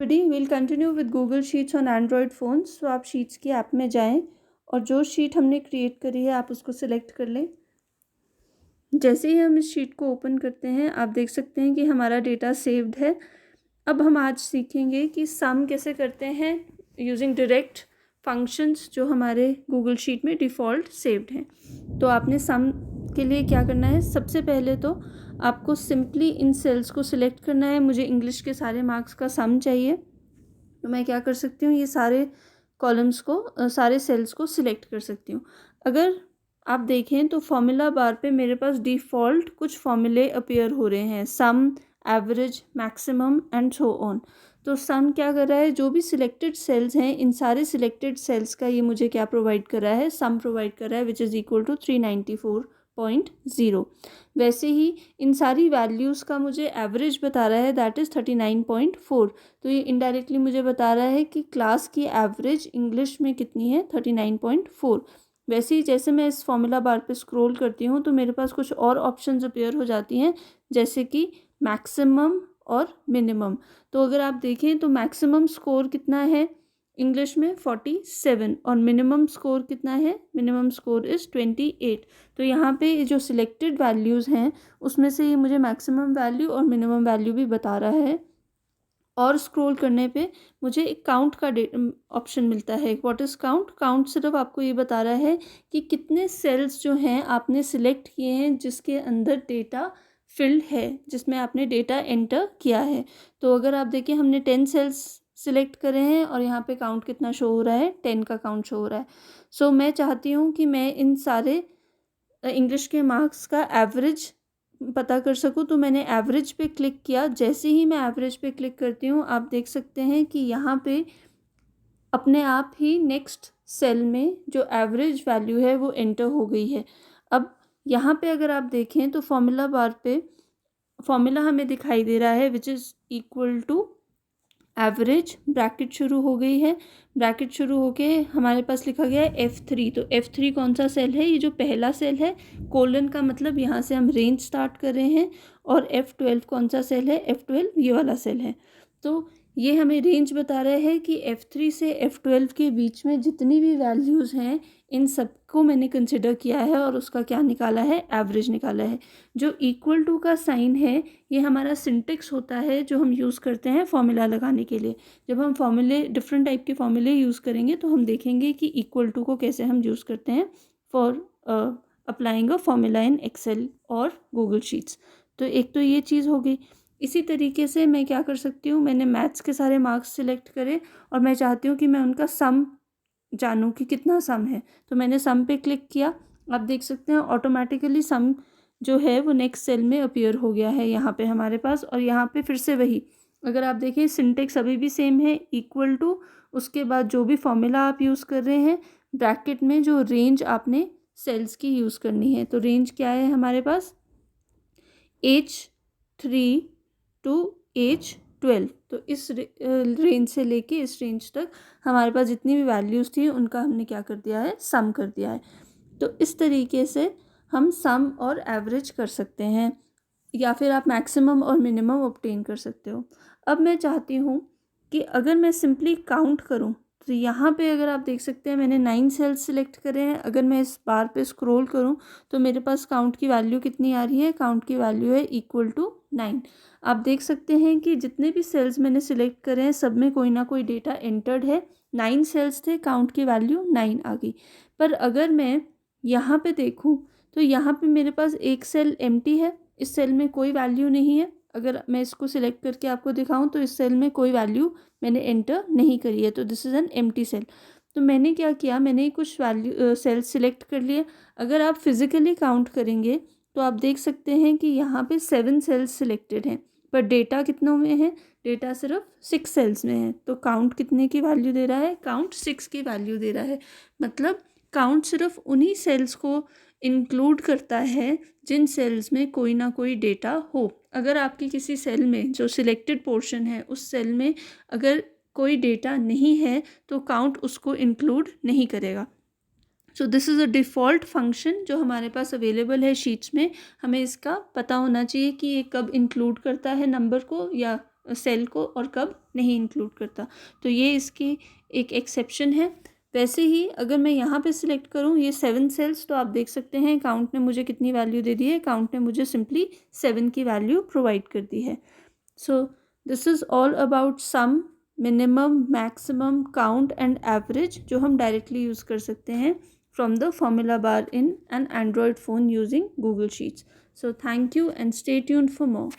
Today will continue with Google sheets on Android phones. तो आप sheets की app में जाएं और जो शीट हमने क्रिएट करी है आप उसको सिलेक्ट कर लें। जैसे ही हम इस शीट को ओपन करते हैं आप देख सकते हैं कि हमारा डेटा सेव्ड है। अब हम आज सीखेंगे कि सम कैसे करते हैं यूजिंग डायरेक्ट फंक्शंस जो हमारे गूगल शीट में डिफ़ॉल्ट सेव्ड हैं। तो आपने सम के लिए क्या करना है, सबसे पहले तो आपको सिंपली इन सेल्स को सिलेक्ट करना है। मुझे इंग्लिश के सारे मार्क्स का सम चाहिए, तो मैं क्या कर सकती हूँ, ये सारे कॉलम्स को सारे सेल्स को सिलेक्ट कर सकती हूँ। अगर आप देखें तो फॉर्मूला बार पे मेरे पास डिफ़ॉल्ट कुछ फॉर्मूले अपीयर हो रहे हैं, sum, average, maximum and so on. तो सम क्या कर रहा है, जो भी सिलेक्टेड सेल्स हैं इन सारे सिलेक्टेड सेल्स का ये मुझे क्या प्रोवाइड कर रहा है, सम प्रोवाइड कर रहा है, विच इज़ इक्वल टू 394.0। वैसे ही इन सारी वैल्यूज़ का मुझे एवरेज बता रहा है, दैट इज़ 39.4। तो ये इनडायरेक्टली मुझे बता रहा है कि क्लास की एवरेज इंग्लिश में कितनी है, 39.4। वैसे ही जैसे मैं इस फॉर्मूला बार पे स्क्रॉल करती हूँ तो मेरे पास कुछ और ऑप्शंस अपीयर हो जाती हैं, जैसे कि मैक्सिमम और मिनिमम। तो अगर आप देखें तो मैक्सिमम स्कोर कितना है इंग्लिश में 47 और मिनिमम स्कोर कितना है, मिनिमम स्कोर इज़ 28। तो यहाँ पे जो सिलेक्टेड वैल्यूज़ हैं उसमें से ये मुझे मैक्सिमम वैल्यू और मिनिमम वैल्यू भी बता रहा है। और स्क्रॉल करने पे मुझे एक काउंट का ऑप्शन मिलता है। What is count? काउंट सिर्फ आपको ये बता रहा है कि कितने सेल्स जो हैं आपने सिलेक्ट किए हैं जिसके अंदर डेटा फिल्ड है, जिसमें आपने डेटा एंटर किया है। तो अगर आप देखिए हमने 10 सेल्स सिलेक्ट करे हैं और यहाँ पे काउंट कितना शो हो रहा है, 10 का काउंट शो हो रहा है। सो मैं चाहती हूँ कि मैं इन सारे इंग्लिश के मार्क्स का एवरेज पता कर सकूँ, तो मैंने एवरेज पे क्लिक किया। जैसे ही मैं एवरेज पे क्लिक करती हूँ आप देख सकते हैं कि यहाँ पे अपने आप ही नेक्स्ट सेल में जो एवरेज वैल्यू है वो एंटर हो गई है। अब यहाँ पे अगर आप देखें तो फॉर्मूला बार पे फॉर्मूला हमें दिखाई दे रहा है, which is equal to average, bracket शुरू हो गई है, ब्रैकेट शुरू होके हमारे पास लिखा गया है F3। तो F3 कौन सा सेल है, ये जो पहला सेल है, कोलन का मतलब यहाँ से हम रेंज स्टार्ट कर रहे हैं। और F12 कौन सा सेल है, F12 ये वाला सेल है। तो ये हमें रेंज बता रहा है कि F3 से F12 के बीच में जितनी भी वैल्यूज़ हैं इन सबको मैंने कंसिडर किया है और उसका क्या निकाला है, एवरेज निकाला है। जो इक्वल टू का साइन है ये हमारा सिंटेक्स होता है जो हम यूज़ करते हैं फॉर्मूला लगाने के लिए। जब हम फॉर्मूले डिफरेंट टाइप के फॉर्मूले यूज़ करेंगे तो हम देखेंगे कि इक्वल टू को कैसे हम यूज़ करते हैं for applying a formula in Excel और गूगल शीट्स। तो एक तो ये चीज़ हो गई। इसी तरीके से मैं क्या कर सकती हूँ, मैंने मैथ्स के सारे मार्क्स सिलेक्ट करे और मैं चाहती हूँ कि मैं उनका सम जानूँ कि कितना सम है। तो मैंने सम पे क्लिक किया, आप देख सकते हैं ऑटोमेटिकली सम जो है वो नेक्स्ट सेल में अपीयर हो गया है यहाँ पे हमारे पास। और यहाँ पे फिर से वही, अगर आप देखें सिंटेक्स अभी भी सेम है, इक्वल टू, उसके बाद जो भी फॉर्मूला आप यूज़ कर रहे हैं, ब्रैकेट में जो रेंज आपने सेल्स की यूज़ करनी है। तो रेंज क्या है हमारे पास, H3 टू H12। तो इस रेंज से लेके इस रेंज तक हमारे पास जितनी भी वैल्यूज़ थी उनका हमने क्या कर दिया है, सम कर दिया है। तो इस तरीके से हम सम और एवरेज कर सकते हैं, या फिर आप मैक्सिमम और मिनिमम ऑब्टेन कर सकते हो। अब मैं चाहती हूँ कि अगर मैं सिंपली काउंट करूँ तो यहाँ पे अगर आप देख सकते हैं मैंने 9 सेल्स सिलेक्ट करे हैं। अगर मैं इस बार पे स्क्रॉल करूँ तो मेरे पास काउंट की वैल्यू कितनी आ रही है, काउंट की वैल्यू है इक्वल टू 9। आप देख सकते हैं कि जितने भी सेल्स मैंने सिलेक्ट करे हैं सब में कोई ना कोई डेटा एंटर्ड है। 9 सेल्स थे, काउंट की वैल्यू 9 आ गई। पर अगर मैं यहाँ पे देखूँ तो यहाँ पे मेरे पास एक सेल एम्प्टी है, इस सेल में कोई वैल्यू नहीं है। अगर मैं इसको सिलेक्ट करके आपको दिखाऊं तो इस सेल में कोई वैल्यू मैंने एंटर नहीं करी है, तो this is an empty cell. तो मैंने क्या किया, मैंने कुछ वैल्यू सेल सिलेक्ट कर लिए। अगर आप फिजिकली काउंट करेंगे तो आप देख सकते हैं कि यहाँ पे 7 सेल्स सिलेक्टेड हैं, पर डेटा कितनों में है, डेटा सिर्फ 6 सेल्स में है। तो काउंट कितने की वैल्यू दे रहा है, काउंट 6 की वैल्यू दे रहा है। मतलब काउंट सिर्फ उन्हीं सेल्स को इंक्लूड करता है जिन सेल्स में कोई ना कोई डेटा हो। अगर आपकी किसी सेल में जो सिलेक्टेड पोर्शन है उस सेल में अगर कोई डेटा नहीं है तो काउंट उसको इंक्लूड नहीं करेगा। सो this is a default function जो हमारे पास अवेलेबल है शीट्स में। हमें इसका पता होना चाहिए कि ये कब इंक्लूड करता है नंबर को या सेल को और कब नहीं इंक्लूड करता। तो ये इसकी एक एक्सेप्शन है। वैसे ही अगर मैं यहाँ पे सिलेक्ट करूँ ये 7 सेल्स, तो आप देख सकते हैं काउंट ने मुझे कितनी वैल्यू दे दी है। काउंट ने मुझे सिंपली 7 की वैल्यू प्रोवाइड कर दी है। So this is all about sum, minimum, maximum, count and average, जो हम डायरेक्टली यूज़ कर सकते हैं from the formula bar in an Android phone using Google sheets. So thank you and stay tuned for more.